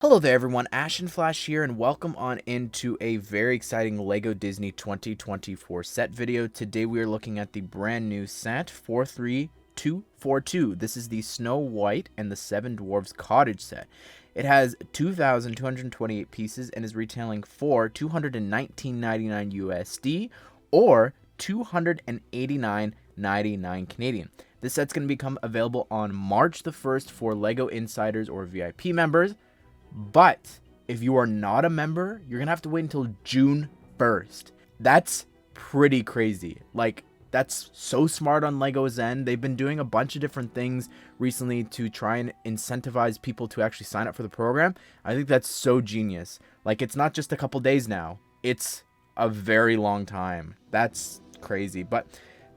Hello there everyone, Ashnflash here, and welcome on into a very exciting LEGO Disney 2024 set video. Today we are looking at the brand new set 43242. This is the Snow White and the Seven Dwarfs Cottage set. It has 2,228 pieces and is retailing for $219.99 USD or $289.99 Canadian. This set's going to become available on March the 1st for LEGO Insiders or VIP members. But if you are not a member, you're going to have to wait until June 1st. That's pretty crazy. Like, that's so smart on LEGO's end. They've been doing a bunch of different things recently to try and incentivize people to actually sign up for the program. I think that's so genius. Like, it's not just a couple days now. It's a very long time. That's crazy. But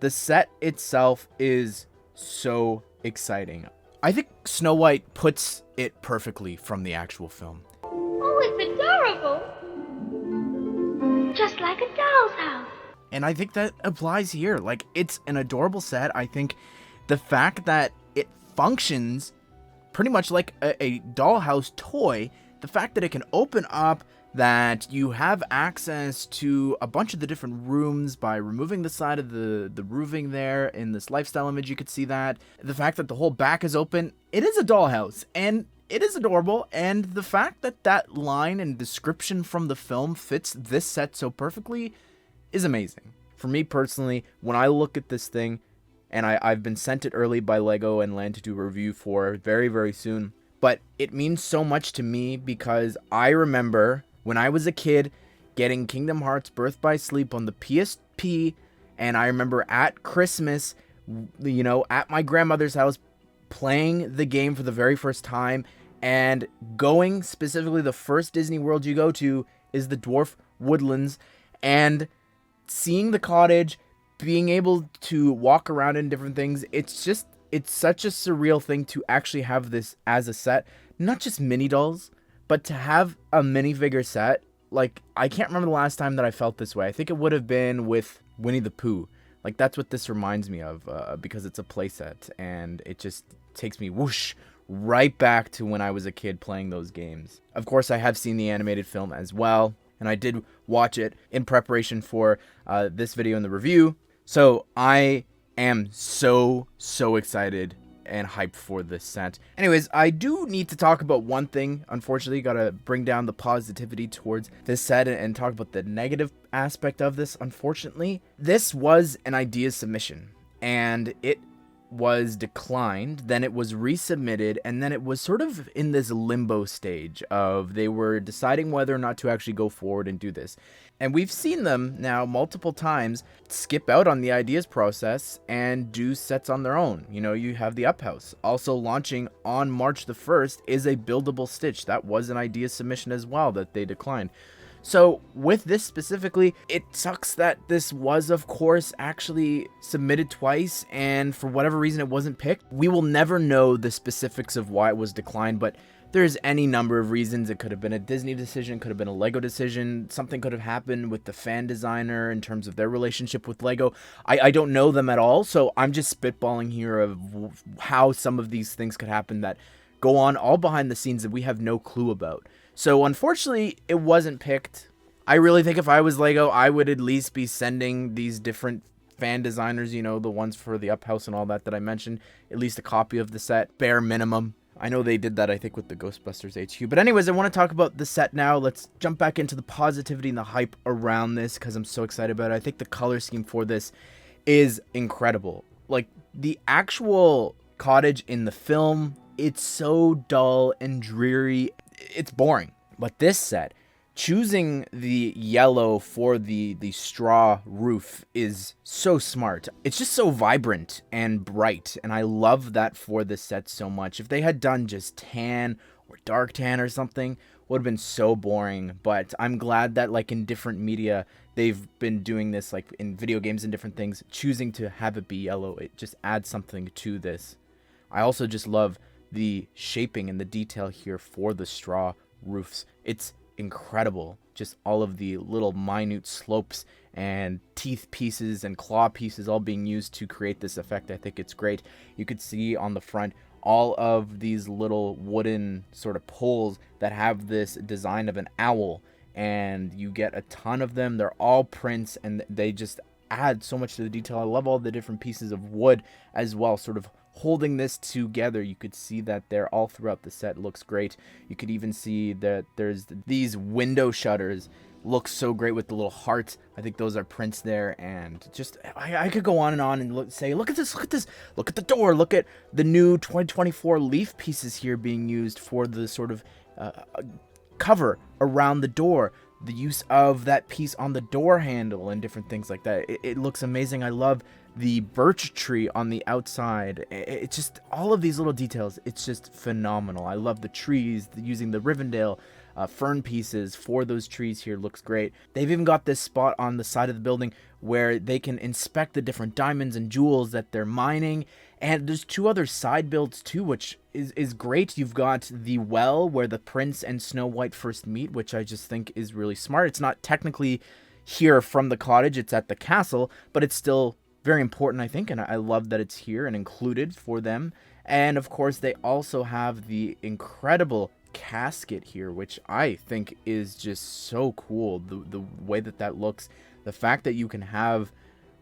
the set itself is so exciting. I think Snow White puts it perfectly from the actual film. Oh, it's adorable. Just like a doll's house. And I think that applies here. Like, it's an adorable set. I think the fact that it functions pretty much like a dollhouse toy, the fact that it can open up, that you have access to a bunch of the different rooms by removing the side of the roofing there. In this lifestyle image, you could see that. The fact that the whole back is open, it is a dollhouse, and it is adorable. And the fact that that line and description from the film fits this set so perfectly is amazing. For me personally, when I look at this thing, and I've been sent it early by LEGO and Land to do a review for very, very soon, but it means so much to me because I remember when I was a kid getting Kingdom Hearts Birth by Sleep on the PSP, and I remember at Christmas, at my grandmother's house, playing the game for the very first time, and going specifically, the first Disney World you go to is the Dwarf Woodlands, and seeing the cottage, being able to walk around in different things, it's such a surreal thing to actually have this as a set, not just mini dolls, but to have a minifigure set. Like, I can't remember the last time that I felt this way. I think it would have been with Winnie the Pooh. Like, that's what this reminds me of, because it's a playset, and it just takes me whoosh right back to when I was a kid playing those games. Of course, I have seen the animated film as well, and I did watch it in preparation for this video and the review. So I am so excited and hyped for this set. Anyways, I do need to talk about one thing. Unfortunately, gotta bring down the positivity towards this set and talk about the negative aspect of this. Unfortunately, this was an idea submission, and it was declined, then it was resubmitted, and then it was sort of in this limbo stage of they were deciding whether or not to actually go forward and do this. And we've seen them now multiple times skip out on the ideas process and do sets on their own. You have the Up House. Also launching on March the 1st is a buildable Stitch. That was an idea submission as well that they declined. So with this specifically, it sucks that this was, of course, actually submitted twice, and for whatever reason it wasn't picked. We will never know the specifics of why it was declined, but there's any number of reasons. It could have been a Disney decision, could have been a LEGO decision, something could have happened with the fan designer in terms of their relationship with LEGO. I don't know them at all, so I'm just spitballing here of how some of these things could happen that go on all behind the scenes that we have no clue about. So unfortunately, it wasn't picked. I really think if I was LEGO, I would at least be sending these different fan designers, the ones for the Up House and all that I mentioned, at least a copy of the set, bare minimum. I know they did that, I think, with the Ghostbusters HQ. But anyways, I want to talk about the set now. Let's jump back into the positivity and the hype around this because I'm so excited about it. I think the color scheme for this is incredible. Like, the actual cottage in the film, it's so dull and dreary. It's boring. But this set, choosing the yellow for the straw roof is so smart. It's just so vibrant and bright, and I love that for this set so much. If they had done just tan or dark tan or something, would have been so boring. But I'm glad that, like, in different media, they've been doing this, like in video games and different things, choosing to have it be yellow. It just adds something to this. I also just love the shaping and the detail here for the straw roofs. It's incredible. Just all of the little minute slopes and teeth pieces and claw pieces all being used to create this effect. I think it's great. You could see on the front all of these little wooden sort of poles that have this design of an owl, and you get a ton of them. They're all prints, and they just add so much to the detail. I love all the different pieces of wood as well, sort of holding this together. You could see that they're all throughout the set. It looks great. You could even see that there's these window shutters. Looks so great with the little hearts. I think those are prints there, and just I could go on and say, look at this, look at this, look at the door, look at the new 2024 leaf pieces here being used for the sort of cover around the door. The use of that piece on the door handle and different things like that. It looks amazing. I love the birch tree on the outside. It's just all of these little details. It's just phenomenal. I love the trees, using the Rivendell fern pieces for those trees here. Looks great. They've even got this spot on the side of the building where they can inspect the different diamonds and jewels that they're mining. And there's 2 other side builds too, which is great. You've got the well where the prince and Snow White first meet, which I just think is really smart. It's not technically here from the cottage, it's at the castle, but it's still very important, I think, and I love that it's here and included for them. And of course, they also have the incredible casket here, which I think is just so cool. The way that looks, the fact that you can have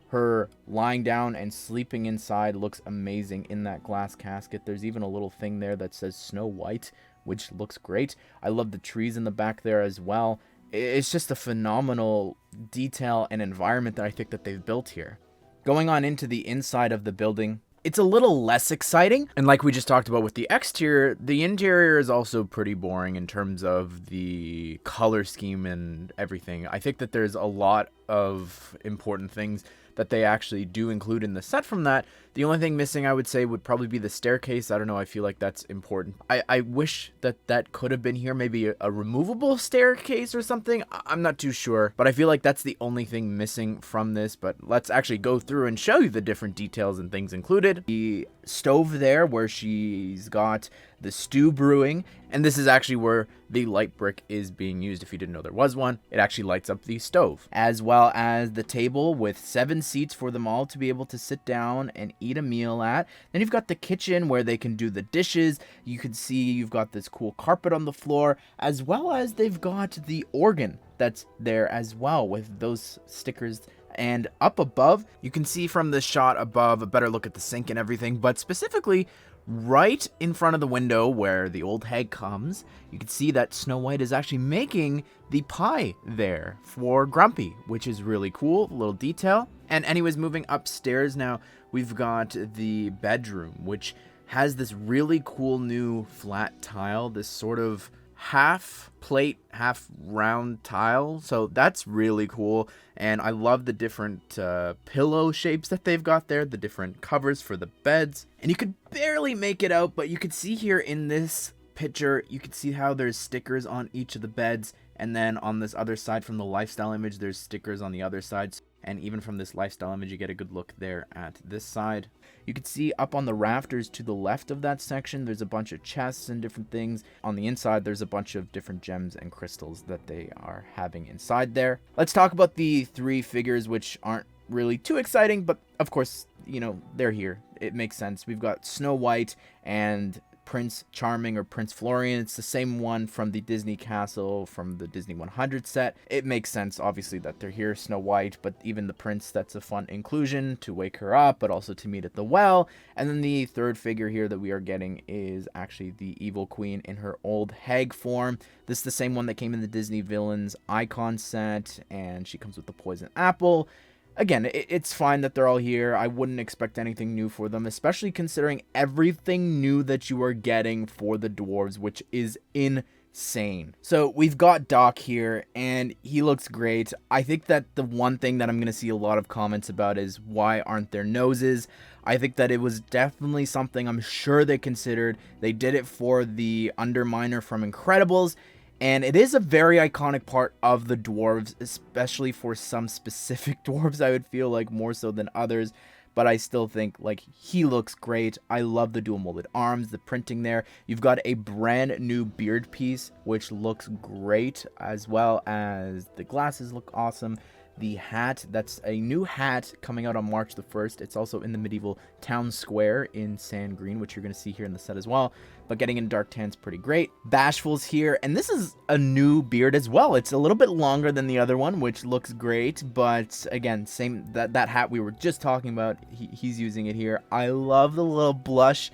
her lying down and sleeping inside looks amazing in that glass casket. There's even a little thing there that says Snow White, which looks great. I love the trees in the back there as well. It's just a phenomenal detail and environment that I think that they've built here. Going on into the inside of the building, it's a little less exciting. And like we just talked about with the exterior, the interior is also pretty boring in terms of the color scheme and everything. I think that there's a lot of important things that they actually do include in the set from that. The only thing missing, I would say, would probably be the staircase. I don't know, I feel like that's important. I wish that could have been here, maybe a removable staircase or something. I'm not too sure, but I feel like that's the only thing missing from this. But let's actually go through and show you the different details and things included. The stove there where she's got the stew brewing, and this is actually where the light brick is being used. If you didn't know there was one, it actually lights up the stove, as well as the table with 7 seats for them all to be able to sit down and eat a meal at. Then you've got the kitchen where they can do the dishes. You can see you've got this cool carpet on the floor, as well as they've got the organ that's there as well with those stickers. And up above, you can see from the shot above a better look at the sink and everything, but specifically right in front of the window where the old hag comes, you can see that Snow White is actually making the pie there for Grumpy, which is really cool, a little detail. And anyways, moving upstairs now, we've got the bedroom, which has this really cool new flat tile, this sort of half plate, half round tile. So that's really cool. And I love the different pillow shapes that they've got there, the different covers for the beds. And you could barely make it out, but you could see here in this picture, you can see how there's stickers on each of the beds. And then on this other side from the lifestyle image, there's stickers on the other side. And even from this lifestyle image, you get a good look there at this side. You can see up on the rafters to the left of that section, there's a bunch of chests and different things. On the inside, there's a bunch of different gems and crystals that they are having inside there. Let's talk about the 3 figures, which aren't really too exciting, but of course, you know, they're here. It makes sense. We've got Snow White and Prince Charming or Prince Florian. It's the same one from the Disney Castle, from the Disney 100 set. It makes sense, obviously, that they're here, Snow White, but even the prince, that's a fun inclusion to wake her up, but also to meet at the well. And then the 3rd figure here that we are getting is actually the Evil Queen in her old hag form. This is the same one that came in the Disney Villains icon set, and she comes with the poison apple. Again, it's fine that they're all here. I wouldn't expect anything new for them, especially considering everything new that you are getting for the dwarves, which is insane. So we've got Doc here, and he looks great. I think that the one thing that I'm going to see a lot of comments about is why aren't there noses? I think that it was definitely something I'm sure they considered. They did it for the Underminer from Incredibles. And it is a very iconic part of the dwarves, especially for some specific dwarves, I would feel like more so than others. But I still think, like, he looks great. I love the dual molded arms, the printing there. You've got a brand new beard piece, which looks great, as well as the glasses look awesome. the hat. That's a new hat coming out on March the 1st. It's also in the medieval town square in sand green, which you're going to see here in the set as well. But getting in dark tan's pretty great. Bashful's here, and this is a new beard as well. It's a little bit longer than the other one, which looks great. But again, same that hat we were just talking about. He's using it here. I love the little blush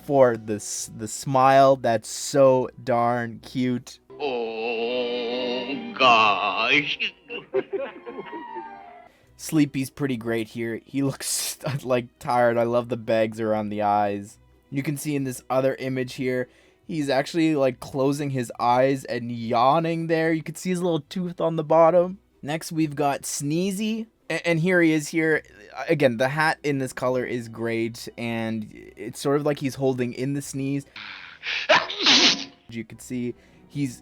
for the smile. That's so darn cute. Oh, gosh. Sleepy's pretty great here. He looks like tired. I love the bags around the eyes. You can see in this other image here, he's actually like closing his eyes and yawning there. You can see his little tooth on the bottom. Next, we've got Sneezy. And here he is here. Again, the hat in this color is great, and it's sort of like he's holding in the sneeze. You can see he's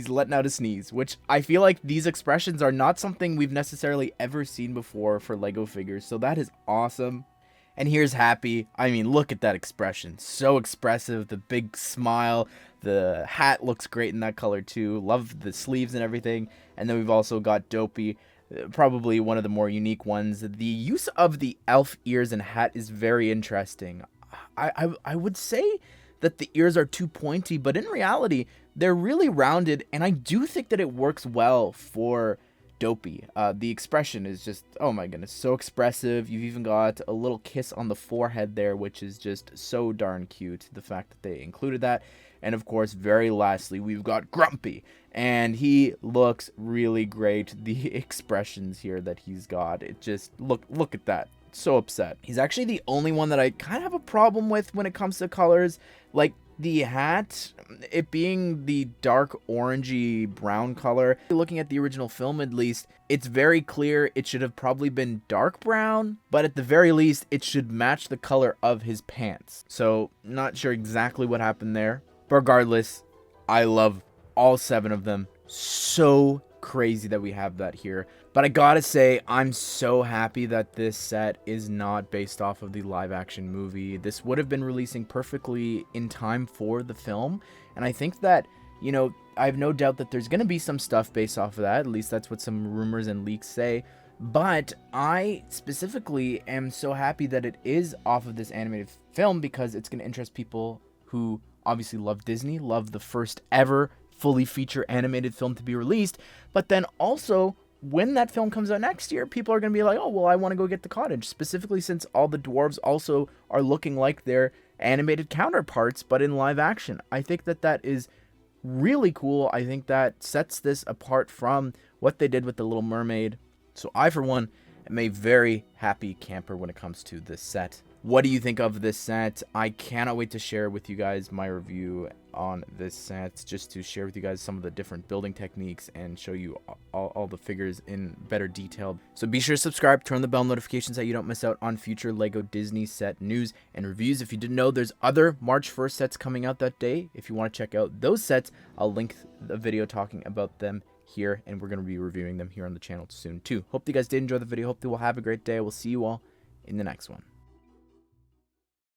letting out a sneeze, which I feel like these expressions are not something we've necessarily ever seen before for Lego figures, so that is awesome. And here's Happy. I mean, look at that expression. So expressive, the big smile. The hat looks great in that color too. Love the sleeves and everything. And then we've also got Dopey. Probably one of the more unique ones. The use of the elf ears and hat is very interesting. I would say that the ears are too pointy, but in reality, they're really rounded, and I do think that it works well for Dopey. The expression is just, oh my goodness, so expressive. You've even got a little kiss on the forehead there, which is just so darn cute, the fact that they included that. And of course, very lastly, we've got Grumpy, and he looks really great. The expressions here that he's got, it just, look at that. So upset. He's actually the only one that I kind of have a problem with when it comes to colors. Like the hat, it being the dark orangey brown color. Looking at the original film, at least, it's very clear it should have probably been dark brown, but at the very least, it should match the color of his pants. So not sure exactly what happened there. But regardless, I love all 7 of them. So crazy that we have that here. But I gotta say, I'm so happy that this set is not based off of the live action movie. This would have been releasing perfectly in time for the film. And I think that, you know, I have no doubt that there's gonna be some stuff based off of that. At least that's what some rumors and leaks say. But I specifically am so happy that it is off of this animated film, because it's gonna interest people who obviously love Disney, love the first ever fully feature animated film to be released, but then also when that film comes out next year, people are going to be like, oh, well, I want to go get the cottage, specifically since all the dwarves also are looking like their animated counterparts, but in live action. I think that that is really cool. I think that sets this apart from what they did with The Little Mermaid. So I, for one, am a very happy camper when it comes to this set. What do you think of this set? I cannot wait to share with you guys my review on this set, just to share with you guys some of the different building techniques and show you all the figures in better detail. So be sure to subscribe, turn on the bell notifications so you don't miss out on future Lego Disney set news and reviews. If you didn't know, there's other March 1st sets coming out that day. If you want to check out those sets, I'll link the video talking about them here, and we're going to be reviewing them here on the channel soon too. Hope you guys did enjoy the video. Hope you will have a great day. We'll see you all in the next one.